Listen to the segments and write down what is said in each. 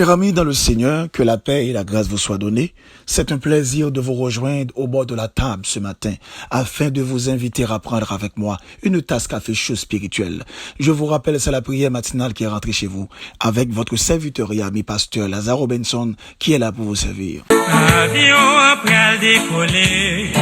Chers amis dans le Seigneur, que la paix et la grâce vous soient données. C'est un plaisir de vous rejoindre au bord de la table ce matin, afin de vous inviter à prendre avec moi une tasse café chaud spirituelle. Je vous rappelle, c'est la prière matinale qui est rentrée chez vous, avec votre serviteur et ami pasteur Lazaro Benson, qui est là pour vous servir. Avion après décoller,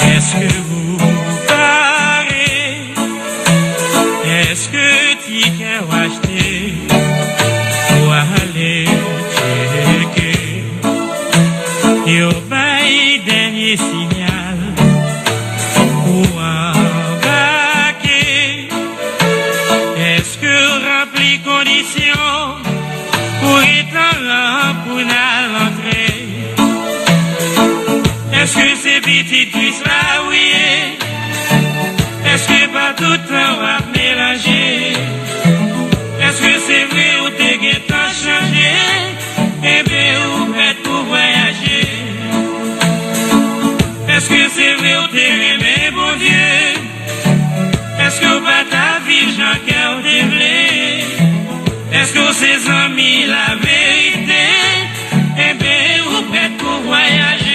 est-ce que vous parlez? Est-ce que ticket ou acheter pour aller checker? Yo bail dernier signal pour embarquer. Est-ce que rempli conditions pour être là pour l'entrée? Est-ce que c'est petit puisse là, oui? Est-ce que pas tout le temps va mélanger? Est-ce que c'est vrai ou t'es guettant changé? Eh bien, ou prête pour voyager? Est-ce que c'est vrai ou t'es aimé, bon Dieu? Est-ce que pas ta vie, Jean-Claude dévelé? Est-ce que c'est amis la vérité? Eh bien, ou prête pour voyager?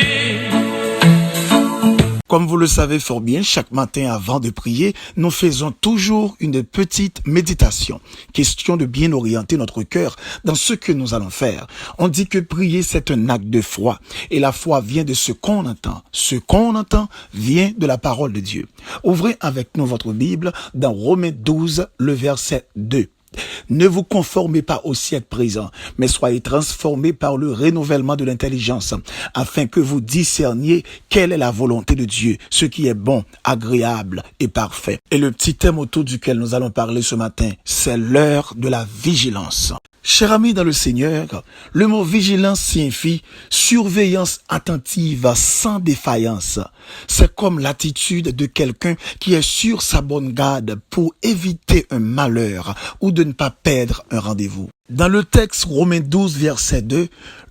Comme vous le savez fort bien, chaque matin avant de prier, nous faisons toujours une petite méditation. Question de bien orienter notre cœur dans ce que nous allons faire. On dit que prier, c'est un acte de foi. Et la foi vient de ce qu'on entend. Ce qu'on entend vient de la parole de Dieu. Ouvrez avec nous votre Bible dans Romains 12, le verset 2. Ne vous conformez pas au siècle présent, mais soyez transformés par le renouvellement de l'intelligence, afin que vous discerniez quelle est la volonté de Dieu, ce qui est bon, agréable et parfait. Et le petit thème autour duquel nous allons parler ce matin, c'est l'heure de la vigilance. Chers amis dans le Seigneur, le mot vigilance signifie surveillance attentive sans défaillance. C'est comme l'attitude de quelqu'un qui est sur sa bonne garde pour éviter un malheur ou de ne pas perdre un rendez-vous. Dans le texte Romains 12, verset 2,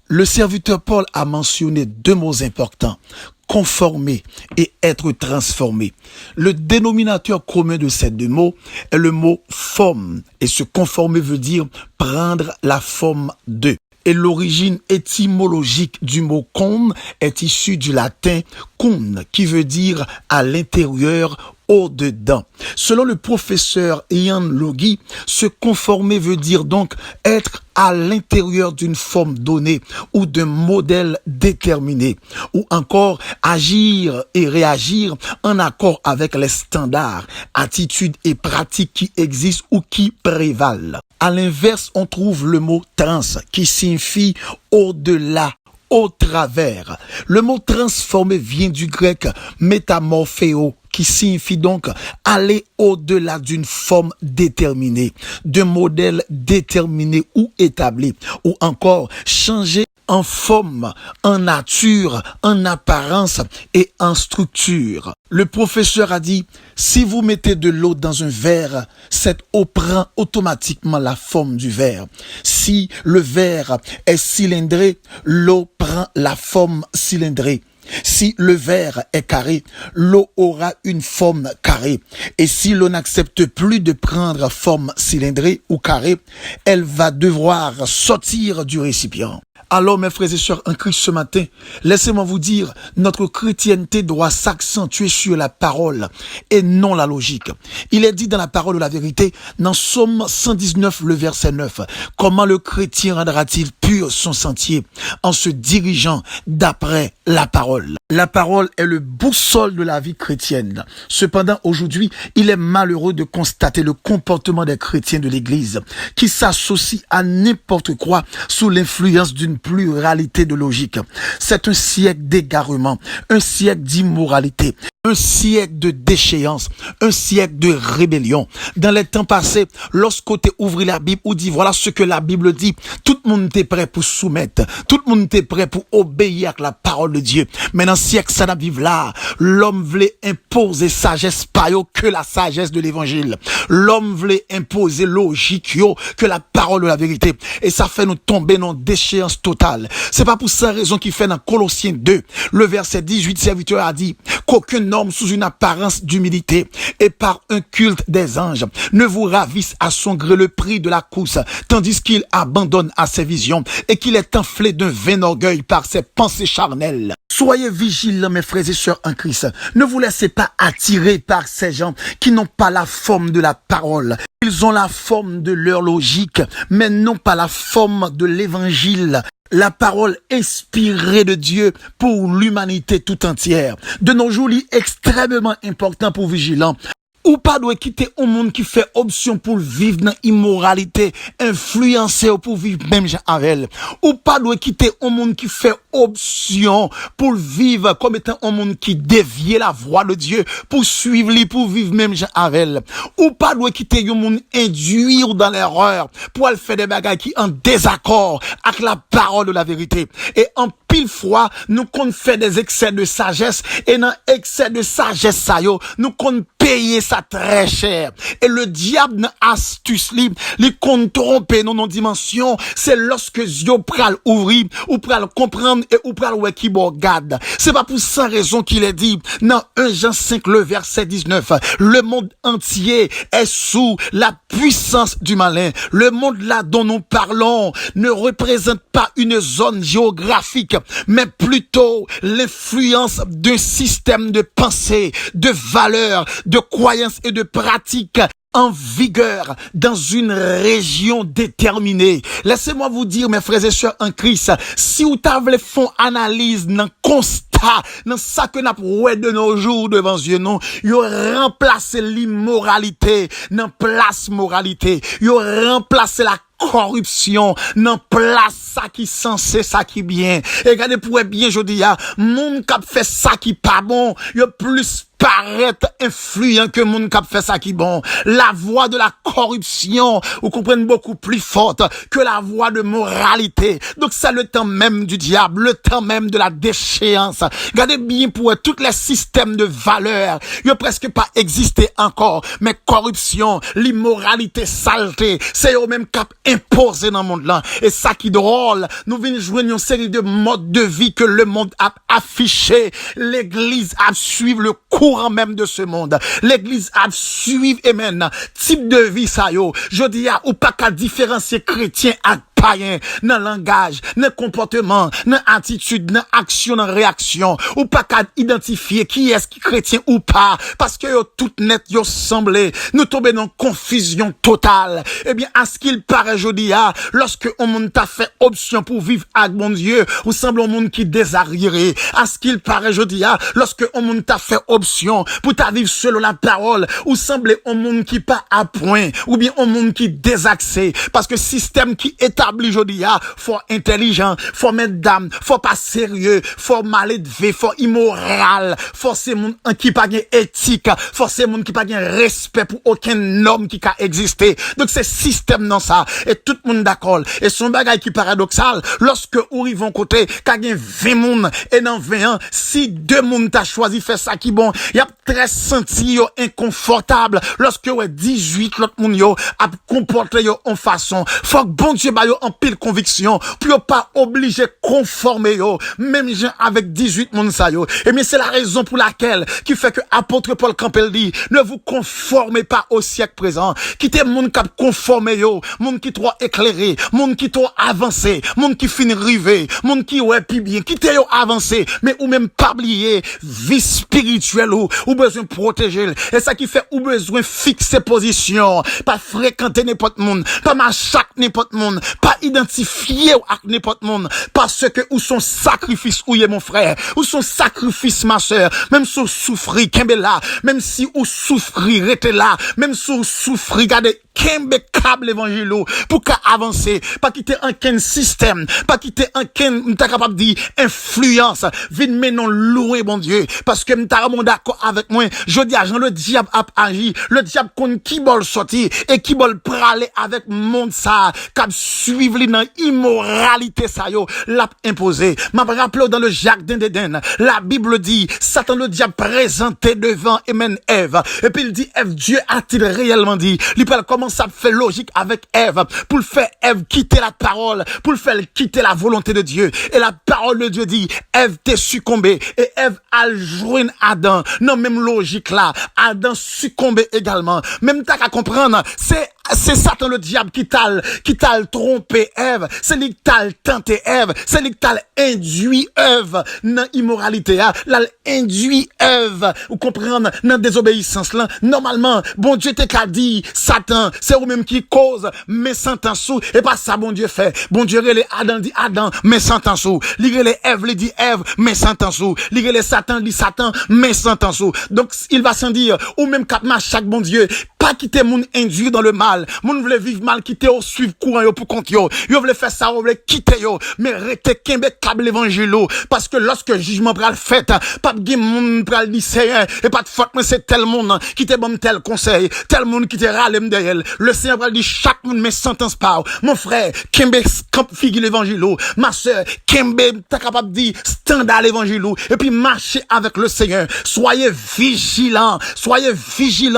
le serviteur Paul a mentionné deux mots importants: conformer et être transformé. Le dénominateur commun de ces deux mots est le mot forme, et se conformer veut dire prendre la forme de. Et l'origine étymologique du mot con est issue du latin cum, qui veut dire à l'intérieur, au-dedans. Selon le professeur Ian Logie, se conformer veut dire donc être à l'intérieur d'une forme donnée ou d'un modèle déterminé, ou encore agir et réagir en accord avec les standards, attitudes et pratiques qui existent ou qui prévalent. À l'inverse, on trouve le mot trans qui signifie au-delà, au travers. Le mot transformer vient du grec métamorphéo, qui signifie donc aller au-delà d'une forme déterminée, d'un modèle déterminé ou établi, ou encore changer en forme, en nature, en apparence et en structure. Le professeur a dit, si vous mettez de l'eau dans un verre, cette eau prend automatiquement la forme du verre. Si le verre est cylindré, l'eau prend la forme cylindrée. Si le verre est carré, l'eau aura une forme carrée. Et si l'eau n'accepte plus de prendre forme cylindrée ou carrée, elle va devoir sortir du récipient. Alors, mes frères et sœurs en Christ ce matin, laissez-moi vous dire, notre chrétienté doit s'accentuer sur la parole et non la logique. Il est dit dans la parole de la vérité, dans Psaume 119, le verset 9, comment le chrétien rendra-t-il pur son sentier en se dirigeant d'après la parole. La parole est le boussole de la vie chrétienne. Cependant, aujourd'hui, il est malheureux de constater le comportement des chrétiens de l'Église qui s'associent à n'importe quoi sous l'influence d'une pluralité de logique. C'est un siècle d'égarement, un siècle d'immoralité, un siècle de déchéance, un siècle de rébellion. Dans les temps passés, lorsqu'on t'a ouvert la Bible ou dit voilà ce que la Bible dit, tout le monde était prêt pour soumettre, tout le monde était prêt pour obéir à la parole de Dieu. Mais dans le siècle ça n'a vive là, l'homme voulait imposer sagesse pas que la sagesse de l'évangile. L'homme voulait imposer logique que la parole de la vérité. Et ça fait nous tomber dans déchéance totale. C'est pas pour cette raison qu'il fait dans Colossiens 2, le verset 18, serviteur a dit qu'aucun qu'un homme sous une apparence d'humilité et par un culte des anges ne vous ravisse à son gré le prix de la course, tandis qu'il abandonne à ses visions et qu'il est enflé d'un vain orgueil par ses pensées charnelles. Soyez vigilants, mes frères et sœurs en Christ. Ne vous laissez pas attirer par ces gens qui n'ont pas la forme de la parole. Ils ont la forme de leur logique, mais non pas la forme de l'évangile. La parole inspirée de Dieu pour l'humanité tout entière. De nos jours, il est extrêmement important pour vigilants. Ou pas doit quitter un monde qui fait option pour vivre dans immoralité, influencer pour vivre même avec. Ou pas doit quitter un monde qui fait option pour vivre comme étant un monde qui dévie la voie de Dieu, pour suivre lui, pour vivre même avec. Ou pas doit quitter un monde induire dans l'erreur, pour aller faire des bagages qui en désaccord avec la parole de la vérité. Et en pile fois, nous qu'on fait des excès de sagesse, et dans excès de sagesse, ça yo, nous qu'on payer ça très cher. Et le diable n'a astuce libre, les compte tromper dans nos dimensions, c'est lorsque Dieu pral ouvrir, ou pral comprendre, et ou pral ouais qui regarde. C'est pas pour sans raison qu'il est dit, dans 1 Jean 5, le verset 19, le monde entier est sous la puissance du malin. Le monde là dont nous parlons ne représente pas une zone géographique, mais plutôt l'influence d'un système de pensée, de valeurs, de croyances et de pratiques en vigueur dans une région déterminée. Laissez-moi vous dire, mes frères et sœurs en Christ, si vous avez fait analyse dans constat, dans ça que nous avons de nos jours devant Dieu, non, vous remplacez l'immoralité dans place moralité. Vous remplacez la corruption dans place ça qui censé ça qui bien. Et regardez pour être bien, je dis, moun k'ap fait ça qui pas bon, yo plus paraître influent que moun k'ap fait ça qui bon. La voix de la corruption, vous comprenez, beaucoup plus forte que la voix de moralité. Donc c'est le temps même du diable, le temps même de la déchéance. Regardez bien pour tous les systèmes de valeurs, yo presque pas existé encore, mais corruption, l'immoralité, saleté, c'est eux même cap imposé dans le monde là. Et ça qui drôle, nous venons jouer une série de modes de vie que le monde a affiché. L'église a suivi le courant même de ce monde. L'église a suivi, amen, type de vie ça yo. Je dis ou pas qu'à différencier chrétien à païen, dans langage, dans comportement, dans attitude, dans action, dans réaction, ou pas qu'à identifier qui est-ce qui chrétien ou pas, parce que yo tout net yo semblé, nous tomber dans confusion totale. Eh bien, à ce qu'il paraît, je dis, lorsque on monde t'a fait option pour vivre avec mon Dieu, ou semble un monde qui désarriéré. À ce qu'il paraît, je dis, lorsque on monde t'a fait option pour ta vivre selon la parole, ou semble un monde qui pas à point, ou bien un monde qui désaxé, parce que système qui établit je dis, faut intelligent, faut mettre dame, faut pas sérieux, faut mal élevé, faut immoral, faut ces monde qui pas gain éthique, faut ces monde qui pas gain respect pour aucun homme qui a existé. Donc c'est système dans ça, et tout le monde d'accord. Et son bagage qui paradoxal, lorsque ou ils vont côté, qu'a gain 20 monde, et dans 20 ans, si 2 monde t'a choisi faire ça qui bon, y a très senti yo inconfortable, lorsque ouais 18 l'autre monde yo a comporté yo en façon, faut que bon Dieu ba yo en pile conviction, pour pas obligé conformer yo, même gens avec 18 moun sa yo. Et bien c'est la raison pour laquelle, qui fait que apôtre Paul Campbell dit, ne vous conformez pas au siècle présent, quittez moun cap conformer yo, moun qui trop éclairé, moun qui trop avancé, moun qui fin rivé, moun qui ouais puis bien, quittez yo avancé, mais ou même pas oublier, vie spirituelle ou besoin protéger, et ça qui fait ou besoin fixer position, pas fréquenter n'importe monde, pas marcher n'importe monde, pas identifier avec n'importe monde, parce que ou son sacrifice ou est mon frère, ou son sacrifice ma sœur, même si ou souffrir kembe là, même si ou souffrir rete là, même si ou souffrir gardez kembe câble évangile pour qu'à avancer, pas quitter un système, pas quitter un m'ta capable dire influence, vite mais non louer bon Dieu, parce que m'ta mon d'accord avec moi, je dis à Jean le diable a agi, le diable qu'on qui bol sorti et qui bol praler avec monde ça, cap suivre li dans immoralité ça yo, l'a imposé. M'a rappelé dans le jardin d'Éden, la Bible dit, Satan le diable présenté devant Ève. Et puis il dit, Ève, Dieu a-t-il réellement dit? Il peut commencer à faire logique avec Ève, pour le faire Ève quitter la parole, pour le faire quitter la volonté de Dieu. Et la parole de Dieu dit, Ève t'est succombé. Et Ève a joint Adam. Non, même logique là, Adam succombé également. Même t'as qu'à comprendre, c'est Satan le diable qui t'a trompé Ève, c'est lui qui t'a tenté Ève, c'est lui qui t'a induit Ève dans immoralité, là induit Ève, vous comprenez, dans désobéissance là. Normalement, bon Dieu t'a qu'à dit, Satan, c'est vous même qui cause mais sentence sous, et pas ça bon Dieu fait. Bon Dieu relé Adam dit Adam, mais sentence sous. Li relé Ève, li dit Ève, mais sentence sous. Li relé Satan dit Satan, mais sentence sous. Donc il va s'en dire, ou même cap chaque bon Dieu, pas quitter moun induit dans le mal. Moun vle vivre mal, quitter ou suivre courant yo pour compte yo. Yo vle faire ça, ou vle quitter yo. Mais rete kembe câble l'évangile. Parce que lorsque jugement pral fait, pas de moun pral di Seigneur, et pas de faute, mais c'est tel monde qui te bon tel conseil, tel monde qui te râle derrière. Le Seigneur pral dit chaque monde met sentence par. Mon frère, kembe camp figure l'évangile. Ma sœur, kembe ta capable di standard l'évangile. Et puis marcher avec le Seigneur. Soyez vigilants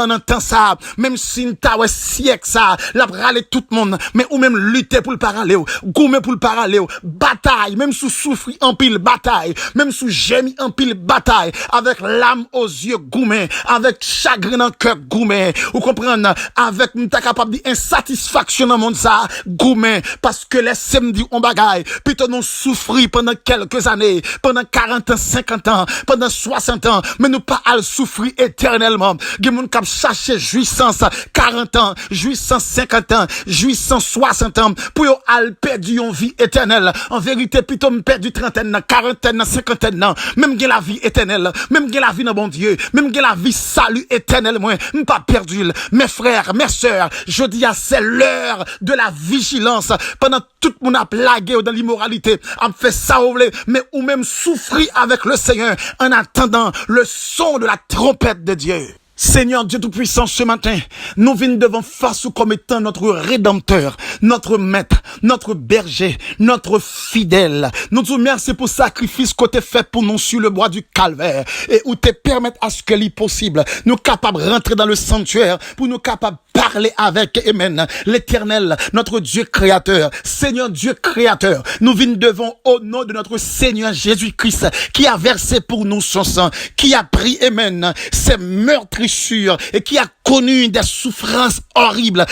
dans temps ça. Même si n'ta ouais siècle ça, la râler tout le monde, mais ou même lutter pour le parler, goumer pour le parler, bataille, même sous souffrir en pile bataille, même sous gémir en pile bataille, avec l'âme aux yeux goumer, avec chagrin dans le cœur goumer, ou comprendre, avec m'ta capable d'insatisfaction dans le monde ça, goumer, parce que les samedis on bagaille, plutôt nous souffrir pendant quelques années, pendant 40 ans, 50 ans, pendant 60 ans, mais nous pas à souffrir éternellement. Gen moun k'ap chercher jouissance 40 ans, jouissance 50 ans, jouissance 60 ans, pour yo al perdu une vie éternelle. En vérité, plutôt me perdu 30 ans, 40 ans, 50 ans, même gen la vie éternelle, même gen la vie dans bon Dieu, même gen la vie salut éternel, moi, m'pas perdu. Mes frères, mes sœurs, je dis à c'est l'heure de la vigilance. Pendant tout le monde a plagué dans l'immoralité, a fait ça mais ou même souffrir avec le Seigneur en attendant le son de la trompette de Dieu. Seigneur Dieu Tout-Puissant, ce matin, nous venons devant face comme étant notre Rédempteur, notre Maître, notre Berger, notre fidèle. Nous te remercions pour le sacrifice que tu as fait pour nous sur le bois du Calvaire et où tu permettre à ce que l'est possible, nous capables de rentrer dans le sanctuaire pour nous capables de parler avec, Amen, l'Éternel, notre Dieu créateur. Seigneur Dieu créateur, nous venons devant au nom de notre Seigneur Jésus-Christ qui a versé pour nous son sang, qui a pris, Amen, ses meurtrissures et qui a connu des souffrances horribles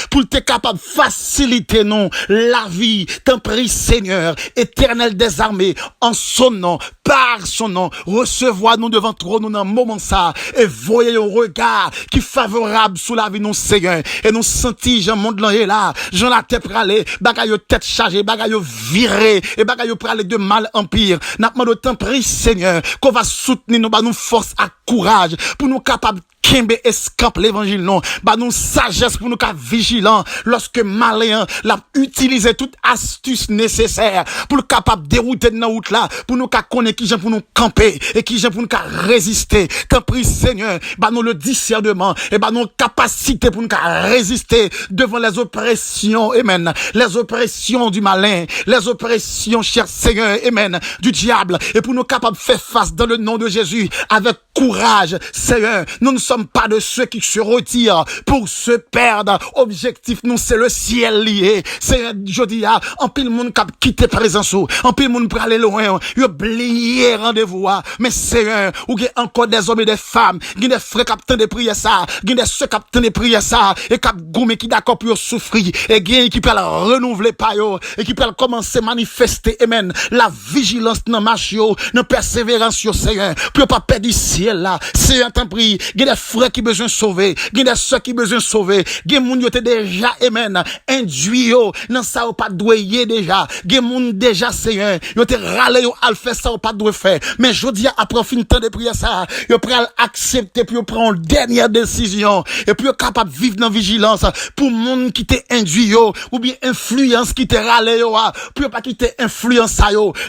pour être capable de faciliter nous la vie. T'en prie Seigneur, Éternel des armées, en son nom, par son nom, recevoir nous devant trop nous dans un moment ça et voyez un regard qui est favorable sous la vie nous Seigneur et nous sentis Jean monde là, Jean la tête pralé, bagaille tête chargée, bagaille viré et bagaille pralé de mal en pire. N'a demandé t'en prie Seigneur qu'on va soutenir nous, bah nous force à courage pour nous capables Kembe escampe l'évangile non, bah nous sagesse pour nous qu'à vigilant lorsque malin l'a utilisé toute astuce nécessaire pour le capable dérouter dans route là, pour nous qu'à connaître qui gens pour nous camper et qui gens pour nous qu'à résister. T'en prie Seigneur, bah nous le discernement et bah nous capacité pour nous qu'à résister devant les oppressions, amen, les oppressions du malin, les oppressions, cher Seigneur, amen, du diable et pour nous capables de faire face dans le nom de Jésus avec courage, Seigneur. Nous ne sommes pas de ceux qui se retirent pour se perdre. Objectif, nous, c'est le ciel lié. Seigneur, je dis, en pile monde qui a quitté présence, en pile monde pour aller loin, il oublié rendez-vous, mais Seigneur, ou il y a encore des hommes et des femmes, il y a des frères qui attendent de prier ça, il y a des soeurs qui attendent de prier ça, et qui goumé qui d'accord pour souffrir, et il qui peut renouveler par eux, et qui peut commencer à manifester, amen, la vigilance dans marche, dans persévérance, Seigneur, pour pas perdre ici, là, Seigneur, t'en prie, il y a des frères qui besoin sauver, il y a des soeurs qui besoin sauver, il y a des gens qui ont déjà, amen, induit, non, ça, ou pas doué déjà, il y a des gens déjà, Seigneur, ils ont râlé, à faire ça, ou pas doué faire, mais je dis, après fin de temps de prier ça, ils ont accepter, puis ils prennent une dernière décision, et puis ils sont capables de vivre dans vigilance, pour monde qui t'est induit, ou bien influence qui t'est râlé, puis pas qui t'est influence,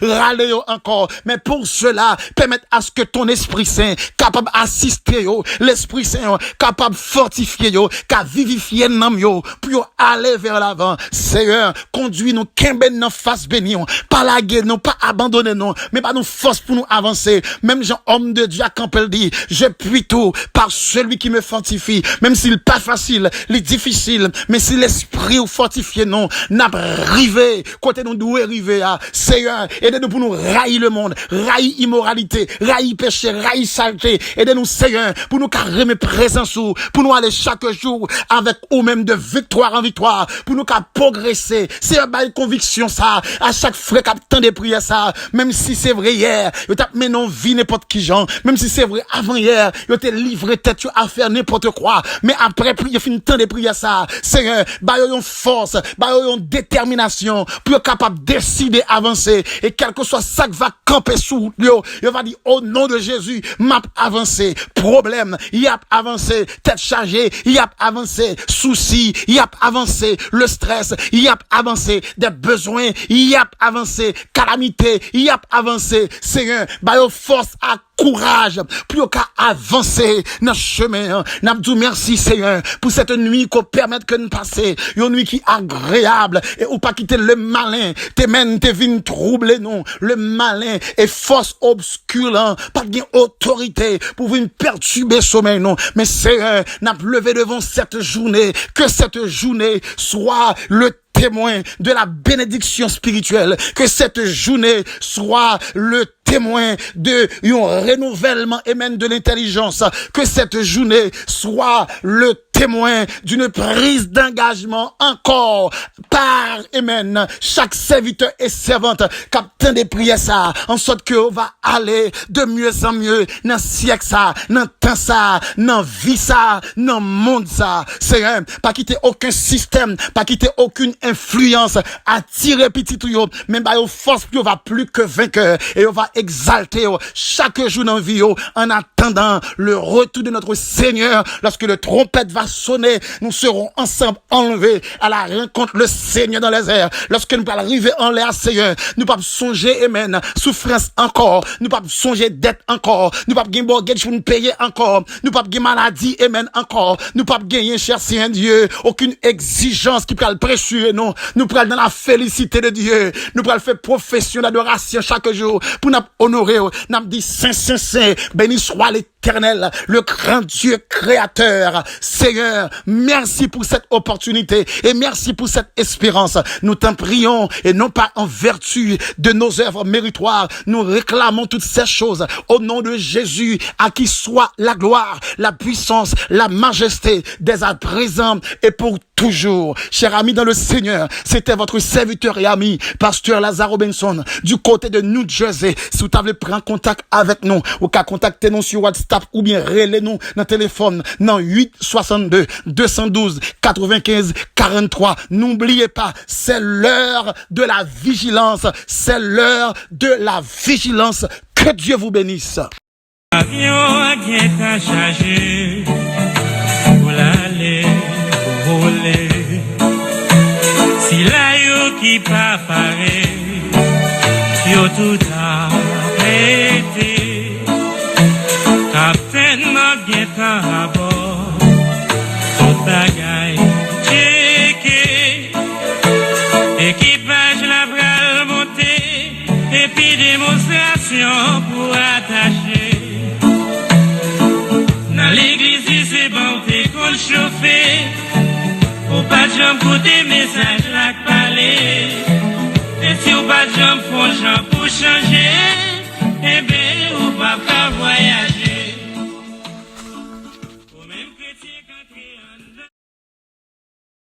râlé encore, mais pour cela, permettre à ce que ton Esprit Saint capable d'assister, les Esprit Saint capable fortifier yo, qu'a vivifier nam yo pour aller vers l'avant. Seigneur, conduis nous kemben nan face béni, pas laguer non, pas abandonner non, mais pas nous force pour nous avancer. Même Jean homme de Dieu Campbell dit, je puis tout par celui qui me fortifie. Même s'il pas facile, il est difficile, mais si l'esprit ou fortifié non, n'a rivé côté nous doit arriver à Seigneur, aidez-nous pour nous railler le monde, railler immoralité, railler péché, railler saleté. Aidez-nous Seigneur pour nous carrer mes présences pour nous aller chaque jour avec ou même de victoire en victoire, pour nous progresser. C'est un bail conviction ça, à chaque frère qui tant de prières ça, même si c'est vrai hier, yo t'a mené non vie n'importe qui gens, même si c'est vrai avant hier, yo t'ai livré tête à faire n'importe quoi, mais après prier fin tant de prières ça, Seigneur, bah yo une force, bah yo une détermination pour être capable de décider avancer et quel que soit ça qui va camper sous yo va dire au nom de Jésus, m'a avancé, problème, y a avancé, tête chargée, y a avancé, souci, y a avancé, le stress, y a avancé, des besoins, y a avancé, calamité, y a avancé, Seigneur, bah yo force à courage pour qu'à avancer dans le chemin. N'a dit merci Seigneur pour cette nuit qu'on permette que nous passer, une nuit qui est agréable et ou pas quitter le malin, tes mains te viennent troubler non, le malin et force obscure, pas de autorité pour venir perturber sommeil non, mais Seigneur, n'a levé devant cette journée, que cette journée soit le témoin de la bénédiction spirituelle, que cette journée soit le témoin de un renouvellement émane de l'intelligence, que cette journée soit le témoin d'une prise d'engagement encore par Amen. Chaque serviteur et servante captain des prières ça, en sorte que on va aller de mieux en mieux dans siècle ça, dans temps ça, dans vie ça, dans monde ça. C'est pas quitter aucun système, pas quitter aucune influence, attirer petit tout yo, même ba yo force yo va plus que vainqueur et on va exalter chaque jour dans vie en attendant le retour de notre Seigneur. Lorsque le trompette va sonner, nous serons ensemble enlevés à la rencontre le Seigneur dans les airs. Lorsque nous allons arriver en l'air, Seigneur, nous pas songer, amen, souffrance encore, nous pas songer dette encore, nous pas gagner mortgage pour nous payer encore, nous pas gagner maladie, amen, encore, nous pas gagner, cher Seigneur Dieu, aucune exigence qui peut le pressurer, non, nous prenons dans la félicité de Dieu, nous prenons faire profession d'adoration chaque jour pour nous honorer, nous dit Saint, Saint, Saint, béni soit l'Éternel, le grand Dieu créateur. Seigneur, merci pour cette opportunité et merci pour cette espérance. Nous t'en prions et non pas en vertu de nos œuvres méritoires. Nous réclamons toutes ces choses au nom de Jésus, à qui soit la gloire, la puissance, la majesté dès à présent et pour toujours. Chers amis dans le Seigneur, c'était votre serviteur et ami, pasteur Lazare Robinson, du côté de New Jersey. Si vous voulez prendre contact avec nous, ou qu'à contacter nous sur WhatsApp ou bien relais-nous dans le téléphone, dans 862 212 95 43. N'oubliez pas, c'est l'heure de la vigilance. C'est l'heure de la vigilance. Que Dieu vous bénisse. Avion qui est chargé pour l'aller, pour voler. Si la yo qui pas paré, yo tout arrêté. Capitaine m'a bien à bord, tout bagaille checké. Équipage la bras monté, et puis démonstration pour attacher. Dans l'église, c'est bon, t'es qu'on chauffer. Ou pas de jambes pour des messages là que parler. Et si ou pas de jambes font jambes pour changer, eh ben, ou pas voyager.